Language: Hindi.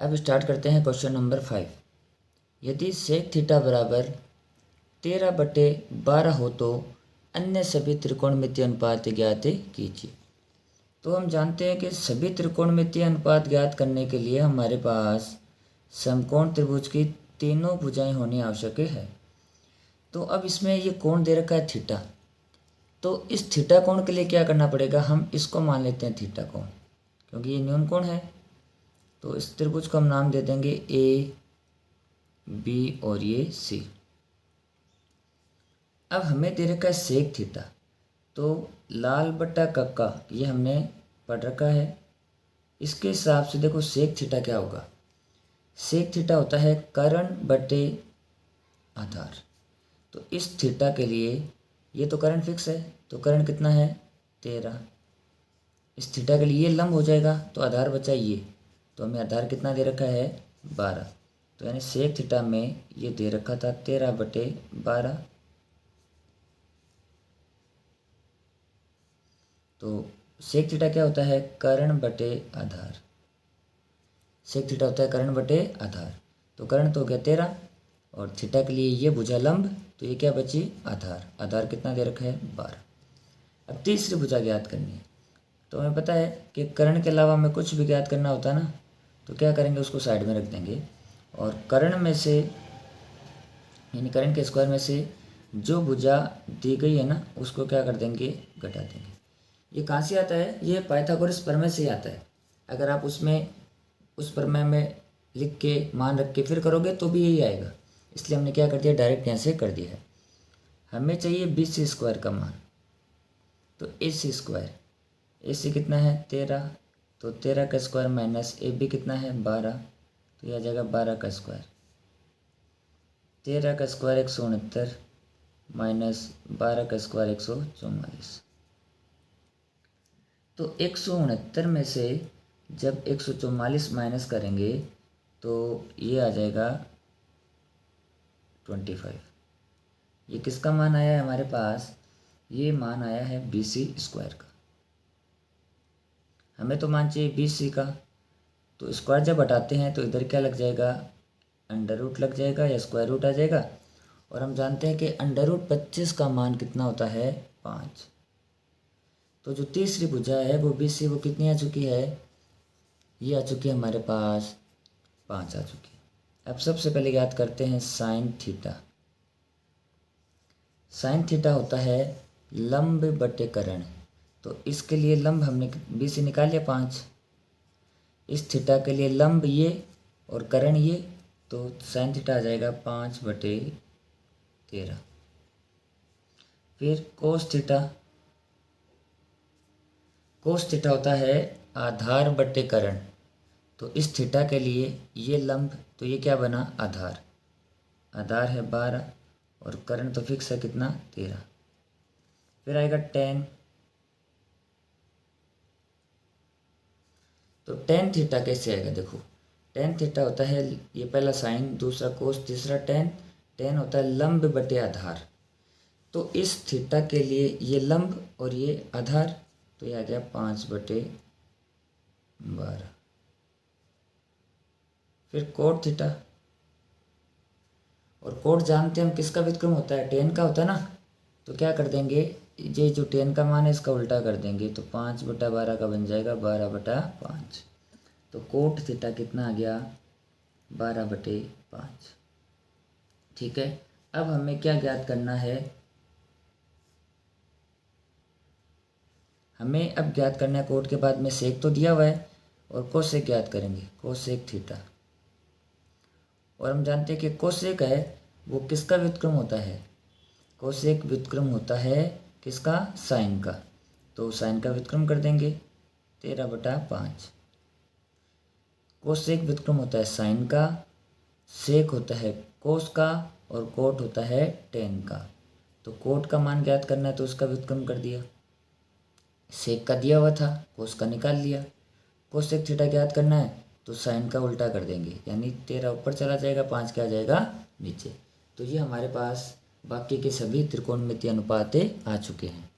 अब स्टार्ट करते हैं क्वेश्चन नंबर 5। यदि सेक थीटा बराबर 13/12 हो तो अन्य सभी त्रिकोणमितीय अनुपात ज्ञात कीजिए। तो हम जानते हैं कि सभी त्रिकोणमितीय अनुपात ज्ञात करने के लिए हमारे पास समकोण त्रिभुज की तीनों भुजाएं होनी आवश्यक है। तो अब इसमें ये कोण दे रखा है थीटा, तो इस थीटा कोण के लिए क्या करना पड़ेगा, हम इसको मान लेते हैं थीटा कोण, क्योंकि ये न्यून कोण है। तो इस त्रिभुज को हम नाम दे देंगे ए बी और ये सी। अब हमें दे रखा है सेक थीटा, तो लाल बट्टा कक्का ये हमने पढ़ रखा है। इसके हिसाब से देखो सेक थीटा क्या होगा, सेक थीटा होता है कर्ण बटे आधार। तो इस थीटा के लिए ये तो कर्ण फिक्स है, तो कर्ण कितना है 13। इस थीटा के लिए ये लंब हो जाएगा, तो आधार बचा ये, तो हमें आधार कितना दे रखा है 12। तो यानी सेक थीटा में ये दे रखा था 13/12। तो सेक थीटा क्या होता है कर्ण बटे आधार। सेक थीटा होता है कर्ण बटे आधार, तो कर्ण तो हो गया 13 और थीटा के लिए ये भुजा लंब, तो ये क्या बची आधार। आधार कितना दे रखा है 12। अब तीसरी भुजा ज्ञात करनी है। तो हमें पता है कि कर्ण के अलावा हमें कुछ भी ज्ञात करना होता है ना, तो क्या करेंगे उसको साइड में रख देंगे और कर्ण में से यानी कर्ण के स्क्वायर में से जो भुजा दी गई है ना उसको क्या कर देंगे घटा देंगे। ये कहाँ से आता है, ये पाइथागोरस प्रमेय से आता है। अगर आप उसमें उस प्रमेय में लिख के मान रख के फिर करोगे तो भी यही आएगा, इसलिए हमने क्या कर दिया डायरेक्ट यहाँ से कर दिया है। हमें चाहिए BC² का मान, तो AC कितना है 13, तो 13 का स्क्वायर माइनस AB कितना है 12, तो यह आ जाएगा 12 का स्क्वायर। 13 का स्क्वायर 169 माइनस 12 का स्क्वायर 144। तो 169 में से जब 144 माइनस करेंगे तो ये आ जाएगा 25। ये किसका मान आया है हमारे पास, ये मान आया है BC² का। हमें तो मान चाहिए BC का, तो स्क्वायर जब हटाते हैं तो इधर क्या लग जाएगा अंडर रूट लग जाएगा या स्क्वायर रूट आ जाएगा। और हम जानते हैं कि अंडर रूट 25 का मान कितना होता है 5। तो जो तीसरी भुजा है वो BC वो कितनी आ चुकी है, ये आ चुकी है हमारे पास 5 आ चुकी है। अब सबसे पहले याद करते हैं साइन थीटा। साइन थीटा होता है लंब बटे कर्ण, तो इसके लिए लंब हमने BC निकाल लिया 5। इस थीटा के लिए लंब ये और कर्ण ये, तो साइन थीटा आ जाएगा 5/13। फिर कोस थीटा, कोस थीटा होता है आधार बटे कर्ण, तो इस थीटा के लिए ये लंब, तो ये क्या बना आधार। आधार है 12 और कर्ण तो फिक्स है कितना 13। फिर आएगा टेन, तो टेन थीटा कैसे आएगा, देखो टेन थीटा होता है ये पहला साइन दूसरा कोस तीसरा टेन। टेन होता है लंब बटे आधार, तो इस थीटा के लिए ये लंब और ये आधार, तो ये आ गया 5/12। फिर कोट थीटा, और कोट जानते हैं हम किसका व्युत्क्रम होता है टेन का होता है ना, तो क्या कर देंगे ये जो टेन का मान है इसका उल्टा कर देंगे, तो 5/12 का बन जाएगा 12/5। तो कोट थीटा कितना आ गया 12/5। ठीक है, अब हमें क्या ज्ञात करना है, हमें अब ज्ञात करना है कोट के बाद में सेक तो दिया हुआ है और कोसेक ज्ञात करेंगे, कोसेक थीटा। और हम जानते हैं कि कोसेक है वो किसका व्युत्क्रम होता है, कोसेक व्युत्क्रम होता है किसका साइन का, तो साइन का व्युत्क्रम कर देंगे 13/5। कोसेक व्युत्क्रम होता है साइन का, सेक होता है कोस का और कोट होता है टेन का। तो कोट का मान ज्ञात करना है तो उसका व्युत्क्रम कर दिया, सेक का दिया हुआ था कोस का निकाल लिया। कोसेक थीटा ज्ञात करना है तो साइन का उल्टा कर देंगे, यानी 13 ऊपर चला जाएगा 5 क्या आ जाएगा नीचे। तो ये हमारे पास बाकी के सभी त्रिकोणमितीय अनुपात आ चुके हैं।